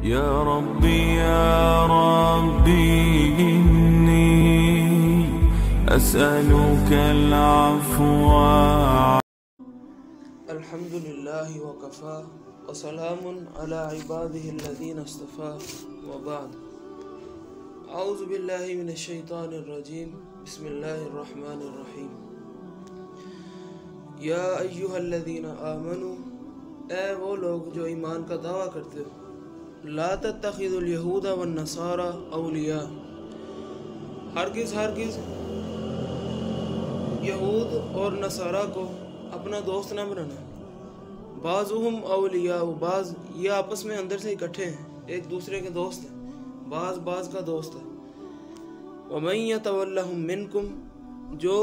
يا ربي إني أسألك العفو. الحمد لله وكفى وسلام على عباده الذين اصطفى وبعد. اعوذ باللہ من الشیطان الرجیم. بسم اللہ الرحمن الرحیم. یا ایہا الذین آمنوا، اے وہ لوگ جو ایمان کا دعویٰ کرتے ہو، لا تتخذوا الیہود والنصارى اولیاء، ہرگز یہود اور نصارہ کو اپنا دوست نہ بنانا. بعضهم اولیاء، بعض یہ آپس میں اندر سے اکٹھے ہیں، ایک دوسرے کے دوست ہیں، بعض کا دوست ہے. وَمَن يَتَوَلَّهُم مِّنكُم، جو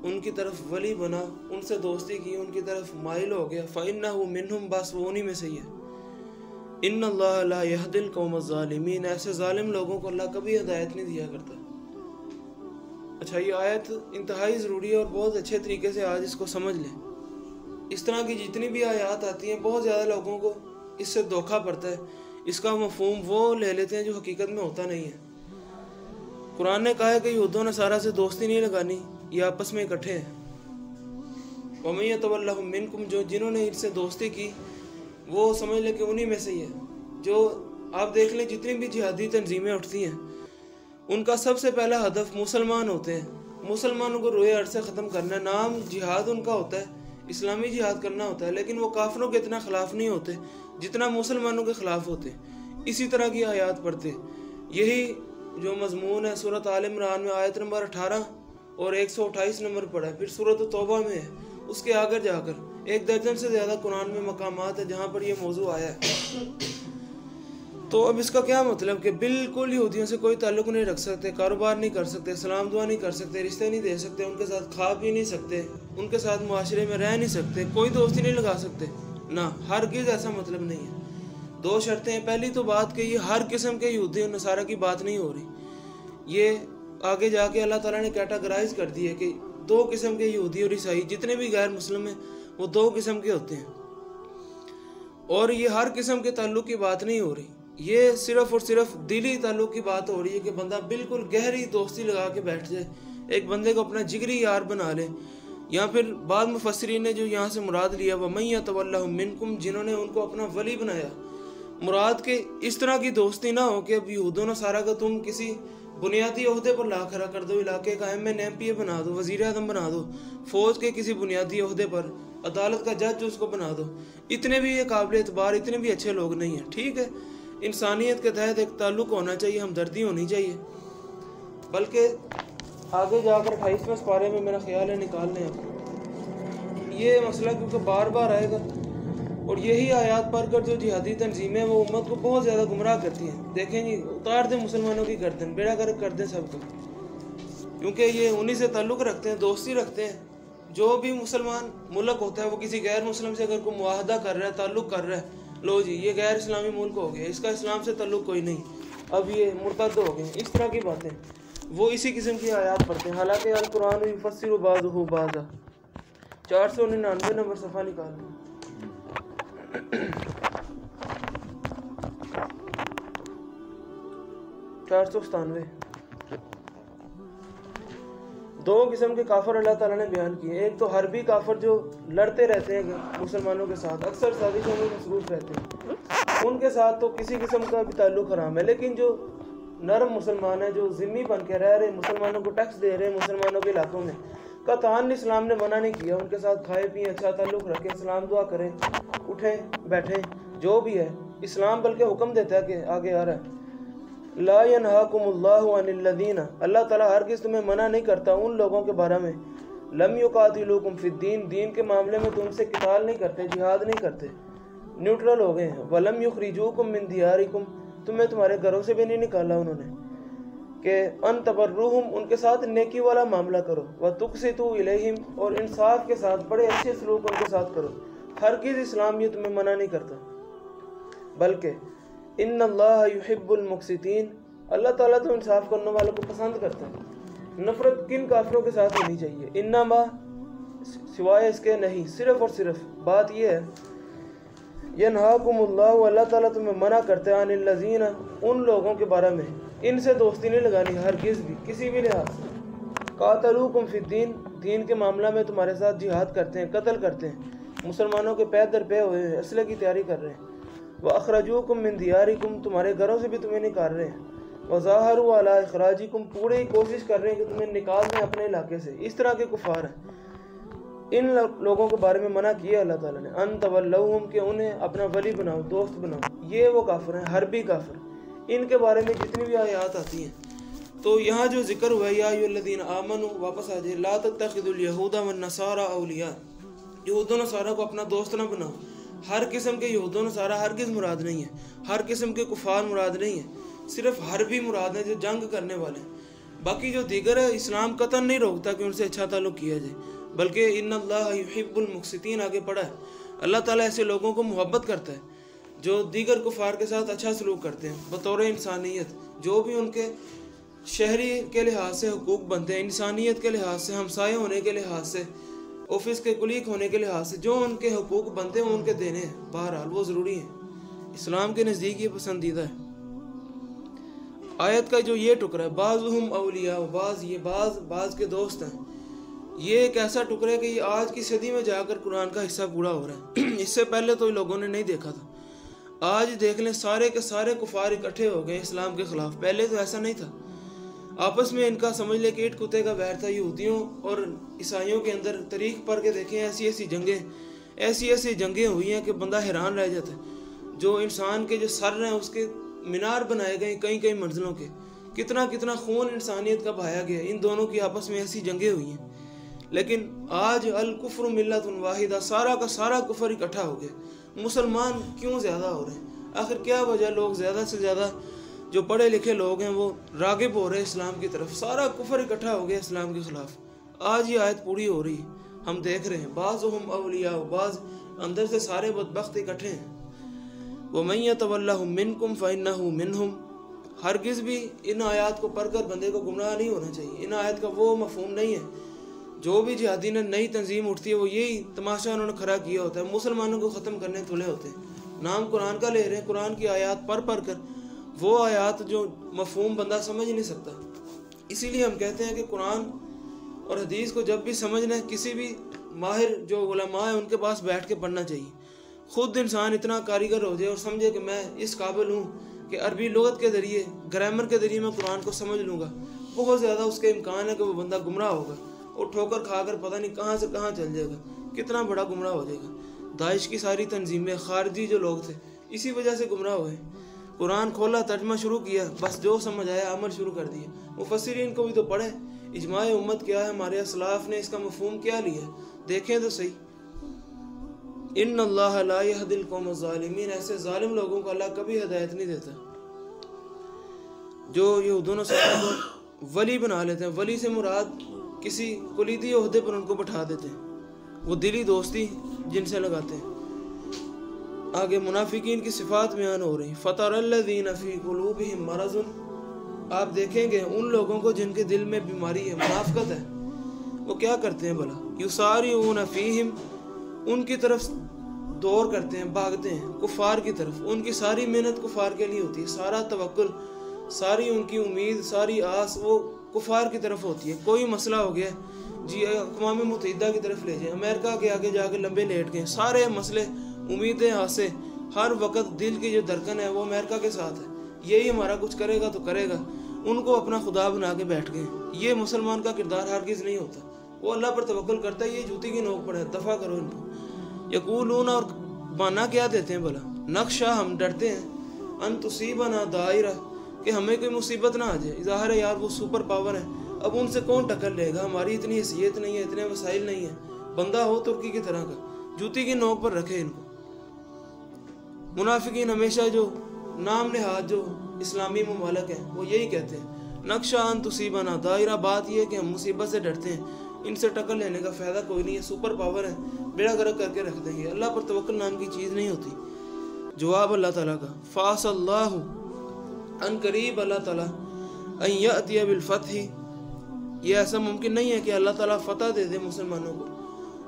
ان کی طرف ولی بنا، ان سے دوستی کی، ان کی طرف مائل ہو گیا، فَإِنَّهُ مِنْهُمْ، بس وہ انہی میں سے ہی ہے. إِنَّ اللَّهَ لَا يَهْدِي الْقَوْمَ الظَّالِمِينَ، ایسے ظالم لوگوں کو اللہ کبھی ہدایت نہیں دیا کرتا. اچھا، یہ آیت انتہائی ضروری ہے اور بہت اچھے طریقے سے آج اس کو سمجھ لیں. اس طرح کی جتنی بھی آیات آتی ہیں، بہت زیادہ لوگوں کو اس سے دھوکہ پڑتا ہے. اس کا مفہوم وہ لے لیتے ہیں جو حقیقت میں ہوتا نہیں ہے. قرآن نے کہا ہے کہ یہود و نصارہ سے دوستی نہیں لگانی، یہ آپس میں اکٹھے ہیں. وَمَن يَتَوَلَّهُم مِّنكُم، جنہوں نے ان سے دوستی کی وہ سمجھ لیں کہ انہی میں سے ہی ہے. جو آپ دیکھ لیں جتنی بھی جہادی تنظیمیں اٹھتی ہیں، ان کا سب سے پہلا ہدف مسلمان ہوتے ہیں، مسلمانوں کو روئے عرصے ختم کرنا ہے. نام جہاد ان کا ہوتا ہے، اسلامی جہاد کرنا ہوتا ہے، لیکن وہ کافروں کے اتنا خلاف نہیں ہوتے جتنا مسلمانوں کے خلاف ہوتے. اسی طرح کی آیات پڑھتے. یہی جو مضمون ہے سورۃ آل عمران میں آیت نمبر 18 اور 128 نمبر پڑھا ہے. پھر سورۃ توبہ میں ہے، اس کے آگے جا کر 1 درجن سے زیادہ قرآن میں مقامات ہیں جہاں پر یہ موضوع آیا ہے. تو اب اس کا کیا مطلب کہ بالکل یہودیوں سے کوئی تعلق نہیں رکھ سکتے، کاروبار نہیں کر سکتے، سلام دعا نہیں کر سکتے، رشتے نہیں دے سکتے، ان کے ساتھ کھا پی نہیں سکتے، ان کے ساتھ معاشرے میں رہ نہیں سکتے، کوئی دوستی نہیں لگا سکتے؟ نہ، ہرگز ایسا مطلب نہیں ہے. 2 شرطیں ہیں. پہلی تو بات کہ یہ ہر قسم کے یہودی اور نصارہ کی بات نہیں ہو رہی. یہ آگے جا کے اللہ تعالیٰ نے کیٹاگرائز کر دی ہے کہ 2 قسم کے یہودی اور عیسائی، جتنے بھی غیر مسلم ہیں وہ 2 قسم کے ہوتے ہیں. اور یہ ہر قسم کے تعلق کی بات نہیں ہو رہی، یہ صرف اور صرف دلی تعلق کی بات ہو رہی ہے کہ بندہ بالکل گہری دوستی لگا کے بیٹھ جائے، ایک بندے کو اپنا جگری یار بنا لے. یا پھر بعض مفسرین نے جو یہاں سے مراد لیا وَمَن يَتَوَلَّهُم مِّنكُم، جنہوں نے ان کو اپنا ولی بنایا. مراد کہ اس طرح کی دوستی نہ ہو کہ اب یہود و نصارہ کا تم کسی بنیادی عہدے پر لا کھڑا کر دو، علاقے کا MNMPA بنا دو، وزیر اعظم بنا دو، فوج کے کسی بنیادی عہدے پر، عدالت کا جج اس کو بنا دو. اتنے بھی یہ قابل اعتبار، اتنے بھی اچھے لوگ نہیں ہیں. ٹھیک ہے، انسانیت کے تحت ایک تعلق ہونا چاہیے، ہمدردی ہونی چاہیے. بلکہ آگے جا کر 28ویں سپارے میں میرا خیال ہے نکال لیں آپ یہ مسئلہ، کیونکہ بار بار آئے گا. اور یہی آیات پڑھ کر جو جہادی تنظیمیں وہ امت کو بہت زیادہ گمراہ کرتی ہیں. دیکھیں جی، اتار دیں مسلمانوں کی گردن، بیڑا گرک کر دیں سب کو، کیونکہ یہ انہی سے تعلق رکھتے ہیں، دوستی رکھتے ہیں. جو بھی مسلمان ملک ہوتا ہے وہ کسی غیر مسلم سے اگر کوئی معاہدہ کر رہا ہے، تعلق کر رہا ہے، لو جی یہ غیر اسلامی ملک ہو گیا، اس کا اسلام سے تعلق کوئی نہیں، اب یہ مرتد ہو گئے، اس طرح کی باتیں وہ اسی قسم کی آیات پڑھتے ہیں. حالانکہ القرآن یفسر بعضہ بعضا. 499 نمبر صفحہ نکال لیں. 497. 2 قسم کے کافر اللہ تعالیٰ نے بیان کیے. ایک تو حربی کافر جو لڑتے رہتے ہیں مسلمانوں کے ساتھ، اکثر سازشوں میں مصروف رہتے ہیں، ان کے ساتھ تو کسی قسم کا بھی تعلق حرام ہے. لیکن جو نرم مسلمان ہیں، جو ذمہ بن کے رہ رہے، مسلمانوں کو ٹیکس دے رہے مسلمانوں کے علاقوں میں، قطعاً اسلام نے منع نہیں کیا. ان کے ساتھ کھائے پئیں، اچھا تعلق رکھیں، سلام دعا کریں، اٹھیں بیٹھیں، جو بھی ہے. اسلام بلکہ حکم دیتا ہے کہ آگے آ رہا ہے لا ينهاكم الله عن الذين، اللہ تعالیٰ ہرگز تمہیں منع نہیں کرتا ان لوگوں کے بارے میں لم يقاتلوكم في الدين، دین کے معاملے میں تم سے قتال نہیں کرتے، جہاد نہیں کرتے، نیوٹرل ہو گئے ہیں. ولم يخرجوكم من دياركم، تمہیں تمہارے گھروں سے بھی نہیں نکالا انہوں نے، کہ ان تبرهم، ان کے ساتھ نیکی والا معاملہ کرو، وتقسطوا الیہم، اور انصاف کے ساتھ بڑے اچھے سلوک ان کے ساتھ کرو. ہرگز اسلام یہ تمہیں منع نہیں کرتا، بلکہ ان اللہ یحب المقسطین، اللہ تعالیٰ تو انصاف کرنے والوں کو پسند کرتا ہے. نفرت کن کافروں کے ساتھ ہونی چاہیے؟ انما، سوائے اس کے نہیں، صرف اور صرف بات یہ ہے ینہاکم اللہ، اللہ تعالیٰ تمہیں منع کرتے ہیں عن الذین، ان لوگوں کے بارے میں ان سے دوستی نہیں لگانی ہرگز بھی کسی بھی لحاظ سے، قاتلوکم فی الدین، دین کے معاملہ میں تمہارے ساتھ جہاد کرتے ہیں، قتل کرتے ہیں، مسلمانوں کے پے در پے ہوئے ہیں، اسلحے کی تیاری کر رہے ہیں، وَأَخْرَجُوكُم مِّن دِيَارِكُم، تمہارے گھروں سے بھی تمہیں نکال رہے ہیں، وَظَاهَرُوا عَلَىٰ إِخْرَاجِكُم، پوری کوشش کر رہے ہیں کہ تمہیں نکال دیں اپنے علاقے سے، اس طرح کے کفار ہیں۔ ان لوگوں کے بارے میں منع کیا اللہ تعالیٰ نے، ان تولوہم، کہ انہیں اپنا ولی بناؤ، دوست بناؤ، یہ وہ کافر ہیں، حربی کافر، ان کے بارے میں جتنی بھی آیات آتی ہیں۔ تو یہاں جو ذکر ہوا ہے یا ایھا الذین آمنوا، واپس آ جائے، لا تتخذوا اليہود والنصارى اولیاء، یہود و نصارہ کو اپنا دوست نہ بناؤ۔ ہر قسم کے یہود و نصارہ ہرگز مراد نہیں ہے، ہر قسم کے کفار مراد نہیں ہے، صرف حربی مراد ہے جو جنگ کرنے والے ہیں۔ باقی جو دیگر ہے، اسلام قطعاً نہیں روکتا کہ ان سے اچھا تعلق کیا جائے، بلکہ ان اللہ یحب المقسطین آگے پڑھا ہے، اللہ تعالیٰ ایسے لوگوں کو محبت کرتا ہے جو دیگر کفار کے ساتھ اچھا سلوک کرتے ہیں بطور انسانیت، جو بھی ان کے شہری کے لحاظ سے حقوق بنتے ہیں، انسانیت کے لحاظ سے، ہمسائے ہونے کے لحاظ سے، آفس کے کلیگ ہونے کے لحاظ سے، جو ان کے حقوق بنتے ہیں ان کے دینے ہیں، بہرحال وہ ضروری ہیں، اسلام کے نزدیک یہ پسندیدہ ہے۔ آیت کا جو یہ ٹکڑا ہے، بعضهم اولیاء، بعض کے دوست ہیں، یہ ایک ایسا ٹکڑا ہے کہ یہ آج کی صدی میں جا کر قرآن کا حصہ پورا ہو رہا ہے۔ اس سے پہلے تو لوگوں نے نہیں دیکھا تھا، آج دیکھ لیں سارے کے سارے کفار اکٹھے ہو گئے اسلام کے خلاف، پہلے تو ایسا نہیں تھا، آپس میں ان کا سمجھ لے کہ اٹ کتے کا ویر تھا۔ یہودیوں اور عیسائیوں کے اندر تاریخ پڑھ کے دیکھیں، ایسی جنگیں ہوئی ہیں کہ بندہ حیران رہ جاتا ہے۔ جو انسان کے جو سر ہیں اس کے مینار بنائے گئے کئی منزلوں کے، کتنا خون انسانیت کا بہایا گیا، ان دونوں کی آپس میں ایسی جنگیں ہوئی ہیں۔ لیکن آج الکفر ملت واحدہ، سارا کا سارا کفر اکٹھا ہو گیا۔ مسلمان کیوں زیادہ ہو رہے ہیں؟ آخر کیا وجہ؟ لوگ زیادہ سے زیادہ جو پڑھے لکھے لوگ ہیں وہ راغب ہو رہے ہیں اسلام کی طرف، سارا کفر اکٹھا ہو گیا اسلام کے خلاف۔ آج یہ آیت پوری ہو رہی ہے، ہم دیکھ رہے ہیں، بعضهم اولیاء، بعض اندر سے سارے بدبخت اکٹھے ہیں۔ وَمَن يَتَوَلَّهُم مِّنكُمْ فَإِنَّهُ مِنْهُمْ، ہرگز بھی ان آیات کو پڑھ کر بندے کو گمراہ نہیں ہونا چاہیے۔ ان آیت کا وہ مفہوم نہیں ہے، جو بھی جہادی نے نئی تنظیم اٹھتی ہے وہ یہی تماشا انہوں نے کھڑا کیا ہوتا ہے، مسلمانوں کو ختم کرنے تلے ہوتے ہیں، نام قرآن کا لے رہے ہیں، قرآن کی آیات پڑھ کر، وہ آیات جو مفہوم بندہ سمجھ نہیں سکتا۔ اسی لیے ہم کہتے ہیں کہ قرآن اور حدیث کو جب بھی سمجھنا ہے، کسی بھی ماہر جو علماء ہیں ان کے پاس بیٹھ کے پڑھنا چاہیے۔ خود انسان اتنا کاریگر ہو جائے اور سمجھے کہ میں اس قابل ہوں کہ عربی لغت کے ذریعے، گرامر کے ذریعے میں قرآن کو سمجھ لوں گا، بہت زیادہ اس کے امکان ہے کہ وہ بندہ گمراہ ہوگا اور ٹھوکر کھا کر پتہ نہیں کہاں سے کہاں چل جائے گا، کتنا بڑا گمراہ ہو جائے گا۔ داعش کی ساری تنظیمیں، خارجی جو لوگ تھے، اسی وجہ سے گمراہ ہوئے۔ قرآن کھولا، ترجمہ شروع کیا، بس جو سمجھ آیا عمل شروع کر دیا۔ مفسرین کو بھی تو پڑھیں، اجماع امت کیا ہے، ہمارے اسلاف نے اس کا مفہوم کیا لیا، دیکھیں تو صحیح۔ ان اللہ لا یہدی القوم الظالمین، ایسے ظالم لوگوں کو اللہ کبھی ہدایت نہیں دیتا، جو یہود و نصارہ کو ولی بنا لیتے ہیں۔ ولی سے مراد کسی کلیدی عہدے پر ان کو بٹھا دیتے ہیں، وہ دلی دوستی جن سے لگاتے ہیں۔ آگے منافقین کی صفات بیان ہو رہی، فَتَرَى الَّذِينَ فِي قُلُوبِهِم مَرَضٌ، آپ دیکھیں گے ان لوگوں کو جن کے دل میں بیماری ہے، منافقت ہے، وہ کیا کرتے ہیں بھلا؟ يُسَارِعُونَ فِيهِمْ، ان کی طرف دور کرتے ہیں، بھاگتے ہیں، کفار کی طرف۔ ان کی ساری محنت کفار کے لیے ہوتی ہے، سارا توکل، ساری ان کی امید، ساری آس وہ کفار کی طرف ہوتی ہے۔ کوئی مسئلہ ہو گیا جی اقوام متحدہ کی طرف لے جائیں، امریکہ کے آگے جا کے لمبے لیٹ گئے، سارے مسئلے، امیدیں، آسے، ہر وقت دل کی جو دھڑکن ہے وہ امریکہ کے ساتھ ہے، یہی ہمارا کچھ کرے گا تو کرے گا، ان کو اپنا خدا بنا کے بیٹھ گئے۔ یہ مسلمان کا کردار ہرگز نہیں ہوتا، وہ اللہ پر توکل کرتا ہے۔ یہ جوتی کی نوک پر ہے، دفع کرو ان کو۔ یقولون، اور بہانہ کیا دیتے ہیں بھلا؟ نقشہ، ہم ڈرتے ہیں، ان تصیبنا دائرہ، کہ ہمیں کوئی مصیبت نہ آ جائے۔ ظاہر ہے یار وہ سپر پاور ہے، اب ان سے کون ٹکر لے گا، ہماری اتنی حیثیت نہیں ہے، اتنے وسائل نہیں ہیں، بندہ ہو ترکی کی طرح کا، جوتی کی نوک پر رکھے ان کو۔ منافقین ہمیشہ جو نام نہاد جو اسلامی ممالک ہیں وہ یہی کہتے ہیں، نقشہ ان تصیبنا دائرہ، بات یہ ہے کہ ہم مصیبت سے ڈرتے ہیں، ان سے ٹکر لینے کا فائدہ کوئی نہیں ہے، سپر پاور ہے، بیڑا گرک کر کے رکھ دیں گے۔ اللہ پر توکل نام کی چیز نہیں ہوتی۔ جواب اللہ تعالیٰ کا، فَعَسَى اللَّهُ، ان قریب اللہ تعالیٰ، ان یأتی بالفتح، یہ ایسا ممکن نہیں ہے کہ اللہ تعالیٰ فتح دے دے مسلمانوں کو،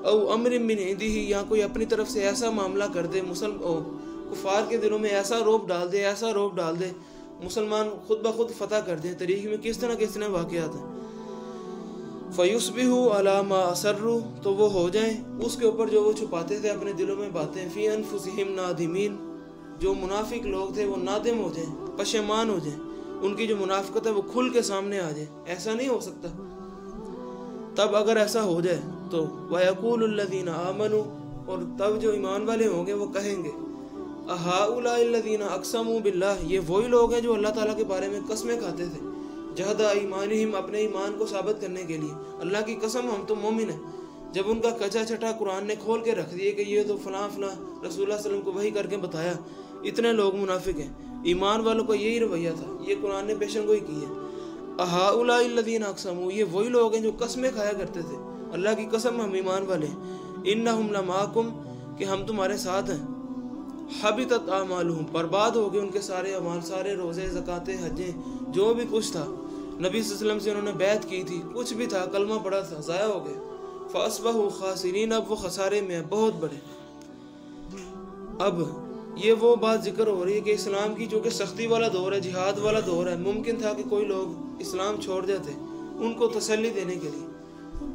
او امر من عندہ، یا کوئی اپنی طرف سے ایسا معاملہ کر دے کفار کے دلوں میں ایسا روب ڈال دے مسلمان خود بخود فتح کر دیں۔ تاریخ میں کس طرح واقعات ہیں۔ فَيُصْبِحُوا عَلَى مَا أَسَرُّوا، تو وہ ہو جائیں اس کے اوپر جو وہ چھپاتے تھے اپنے دلوں میں باتیں، فِي أَنفُسِهِمْ نَادِمِينَ، جو منافق لوگ تھے وہ نادم ہو جائیں، پشیمان ہو جائیں، ان کی جو منافقت ہے وہ کھل کے سامنے آ جائے۔ ایسا نہیں ہو سکتا۔ تب اگر ایسا ہو جائے تو وَيَقُولُ الَّذِينَ آمَنُوا، اور تب جو ایمان والے ہوں گے وہ کہیں گے أَهَؤُلَاءِ الَّذِينَ أَقْسَمُوا بِاللَّهِ، یہ وہی لوگ ہیں جو اللہ تعالیٰ کے بارے میں قسمیں کھاتے تھے، جہد ایمانہم، اپنے ایمان کو ثابت کرنے کے لیے، اللہ کی قسم ہم تو مومن ہیں۔ جب ان کا کچا چٹا قرآن نے کھول کے رکھ دیے کہ یہ تو فلاں فلاں رسول اللہ صلی اللہ علیہ وسلم کو وحی کر کے بتایا، اتنے لوگ منافق ہیں۔ ایمان والوں کا یہی رویہ تھا، یہ قرآن نے پیشن گوئی کی ہے۔ أَهَؤُلَاءِ الَّذِينَ أَقْسَمُوا، یہ وہی لوگ ہیں جو قسمیں کھایا کرتے تھے، اللہ کی قسم ہم ایمان والے ہیں۔ إِنَّهُمْ لَمَعَكُمْ، کہ ہم تمہارے ساتھ ہیں۔ حبطت اعمالہم، برباد ہو گئے ان کے سارے اعمال، سارے روزے، زکاتیں، حجیں، جو بھی کچھ تھا، نبی صلی اللہ علیہ وسلم سے انہوں نے بیعت کی تھی، کچھ بھی تھا، کلمہ پڑھا تھا، ضائع ہو گئے۔ فَأَصْبَحُوا خَاسِرِينَ، اب وہ خسارے میں ہیں، بہت بڑے۔ اب یہ وہ بات ذکر ہو رہی ہے کہ اسلام کی چونکہ سختی والا دور ہے، جہاد والا دور ہے، ممکن تھا کہ کوئی لوگ اسلام چھوڑ جاتے، ان کو تسلی دینے کے لیے،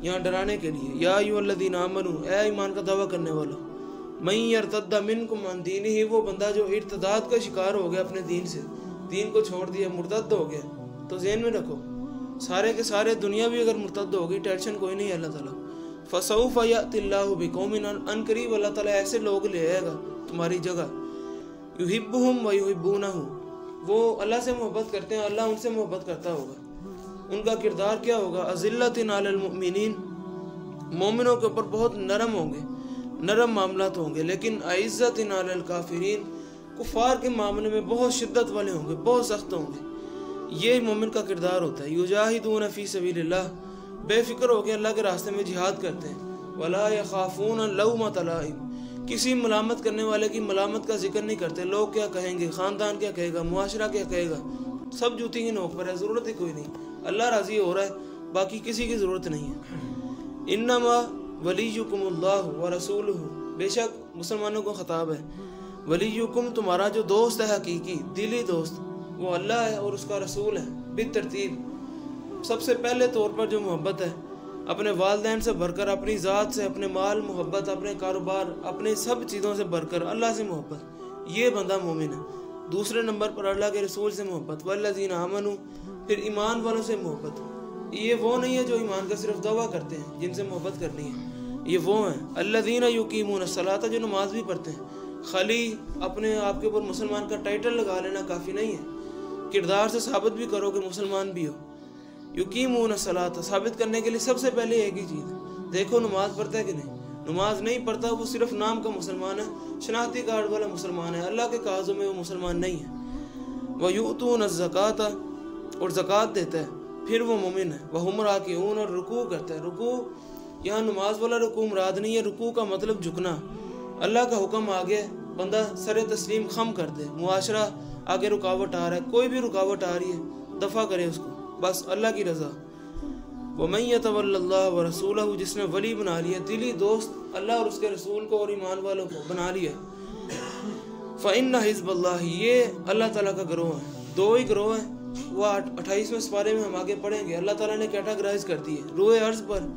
یہاں ڈرانے کے لیے۔ یا ایھا الذین آمنوا، اے ایمان کا دعویٰ کرنے والوں، من یرتد منکم عن دینہ، وہ بندہ جو ارتداد کا شکار ہو گیا اپنے دین سے، دین کو چھوڑ دیا، مرتد ہو گیا، تو ذہن میں رکھو سارے کے سارے دنیا بھی اگر مرتد ہو گئی، ٹینشن کوئی نہیں ہے اللہ تعالیٰ۔ فسوف یأتی اللہ بقوم، ان قریب اللہ تعالیٰ ایسے لوگ لے آئے گا تمہاری جگہ، یحبہم ویحبونہ، وہ اللہ سے محبت کرتے ہیں، اللہ ان سے محبت کرتا ہوگا۔ ان کا کردار کیا ہوگا؟ اذلۃ علی المؤمنین، مومنوں کے اوپر بہت نرم ہوں گے، نرم معاملات ہوں گے، لیکن عزت علی الکافرین، کفار کے معاملے میں بہت شدت والے ہوں گے، بہت سخت ہوں گے۔ یہ مومن کا کردار ہوتا ہے۔ یجاہدون فی سبیل اللہ، بے فکر ہو کے اللہ کے راستے میں جہاد کرتے ہیں۔ ولا یخافون لومۃ لائم، کسی ملامت کرنے والے کی ملامت کا ذکر نہیں کرتے، لوگ کیا کہیں گے، خاندان کیا کہے گا، معاشرہ کیا کہے گا، سب جوتی کی نوک پر ہے، ضرورت ہی کوئی نہیں، اللہ راضی ہو رہا ہے، باقی کسی کی ضرورت نہیں ہے۔ انما ولیکم اللہ ورسولہ، بے شک مسلمانوں کو خطاب ہے، ولیکم تمہارا جو دوست ہے حقیقی دلی دوست، وہ اللہ ہے اور اس کا رسول ہے۔ بالترتیب سب سے پہلے طور پر جو محبت ہے اپنے والدین سے بڑھ کر، اپنی ذات سے، اپنے مال محبت، اپنے کاروبار، اپنے سب چیزوں سے بڑھ کر اللہ سے محبت، یہ بندہ مومن ہے۔ دوسرے نمبر پر اللہ کے رسول سے محبت، والذین آمنوا، پھر ایمان والوں سے محبت۔ یہ وہ نہیں ہے جو ایمان کا صرف دعویٰ کرتے ہیں، جن سے محبت کرنی ہے، یہ وہ ہیں الذین یقیمون الصلاۃ، جو نماز بھی پڑھتے ہیں۔ خالی اپنے آپ کے اوپر مسلمان کا ٹائٹل لگا لینا کافی نہیں ہے، کردار سے ثابت بھی کرو کہ مسلمان بھی ہو۔ یقیمون الصلاۃ، ثابت کرنے کے لیے سب سے پہلے ایک ہی چیز، دیکھو نماز پڑھتا ہے کہ نہیں۔ نماز نہیں پڑھتا وہ صرف نام کا مسلمان ہے، شناختی کارڈ والا مسلمان ہے، اللہ کے کاغذوں میں وہ مسلمان نہیں ہے۔ وَيُؤْتُونَ الزَّكَاةَ، اور زکوٰۃ دیتا ہے، پھر وہ مومن ہے۔ وَهُمْ رَاكِعُونَ، اور رکوع کرتا ہے۔ رکوع یہاں نماز والا رکوع مراد نہیں ہے، رکوع کا مطلب جھکنا، اللہ کا حکم آ گیا، بندہ سر تسلیم خم کر دے، معاشرہ آگے رکاوٹ آ رہا ہے، کوئی بھی رکاوٹ آ رہی ہے دفع کرے اس کو، بس اللہ کی رضا۔ وَمَن يَتَوَلَّ اللَّهَ وَرَسُولَهُ، جس نے ولی بنا لیا، دلی دوست اللہ اور اس کے رسول کو اور ایمان والوں کو بنا لیا۔ فَإِنَّ حِزْبَ اللَّهِ، یہ اللہ تعالیٰ کا گروہ ہے، دو ہی گروہ ہیں، وہ 28ویں سپارے میں ہم آگے پڑھیں گے۔ اللہ تعالیٰ نے کیٹاگرائز کر دی ہے، روئے عرض پر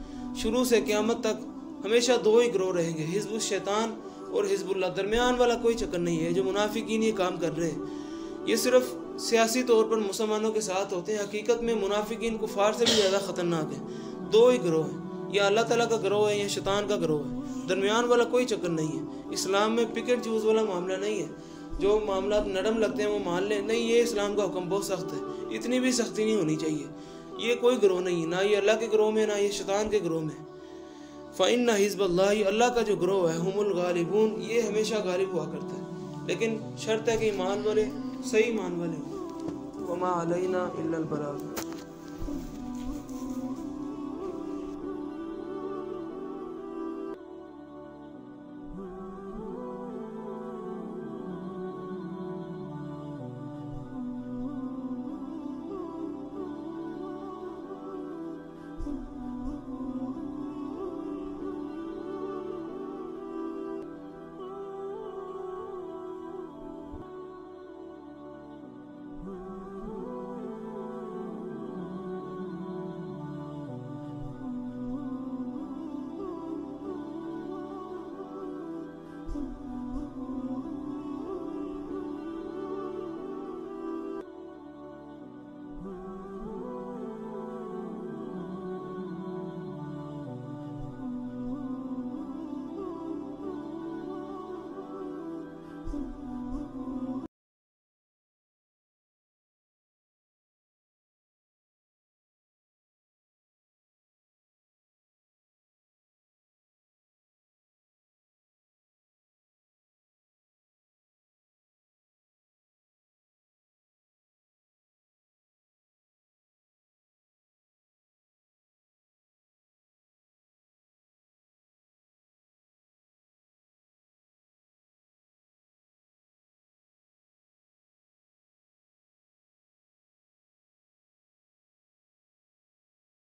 شروع سے قیامت تک ہمیشہ دو ہی گروہ رہیں گے، حزب الشیطان اور حزب اللہ، درمیان والا کوئی چکر نہیں ہے۔ جو منافقین یہ کام کر رہے ہیں، یہ صرف سیاسی طور پر مسلمانوں کے ساتھ ہوتے ہیں، حقیقت میں منافقین کفار سے بھی زیادہ خطرناک ہیں۔ دو ہی گروہ ہیں، یا اللہ تعالیٰ کا گروہ ہے یا شیطان کا گروہ ہے، درمیان والا کوئی چکر نہیں ہے۔ اسلام میں پک اینڈ چوز والا معاملہ نہیں ہے، جو معاملات نرم لگتے ہیں وہ مان لیں، نہیں، یہ اسلام کا حکم بہت سخت ہے، اتنی بھی سختی نہیں ہونی چاہیے۔ یہ کوئی گروہ نہیں ہے، نہ یہ اللہ کے گروہ میں، نہ یہ شیطان کے گروہ میں۔ فَإِنَّ حِزْبَ اللَّهِ، اللہ کا جو گروہ ہے، هُمُ الْغَالِبُونَ، یہ ہمیشہ غالب ہوا کرتا ہے، لیکن شرط ہے کہ ایمان والے صحیح ایمان والے ہوں۔ وَمَا عَلَيْنَا إِلَّا الْبَلَاغُ۔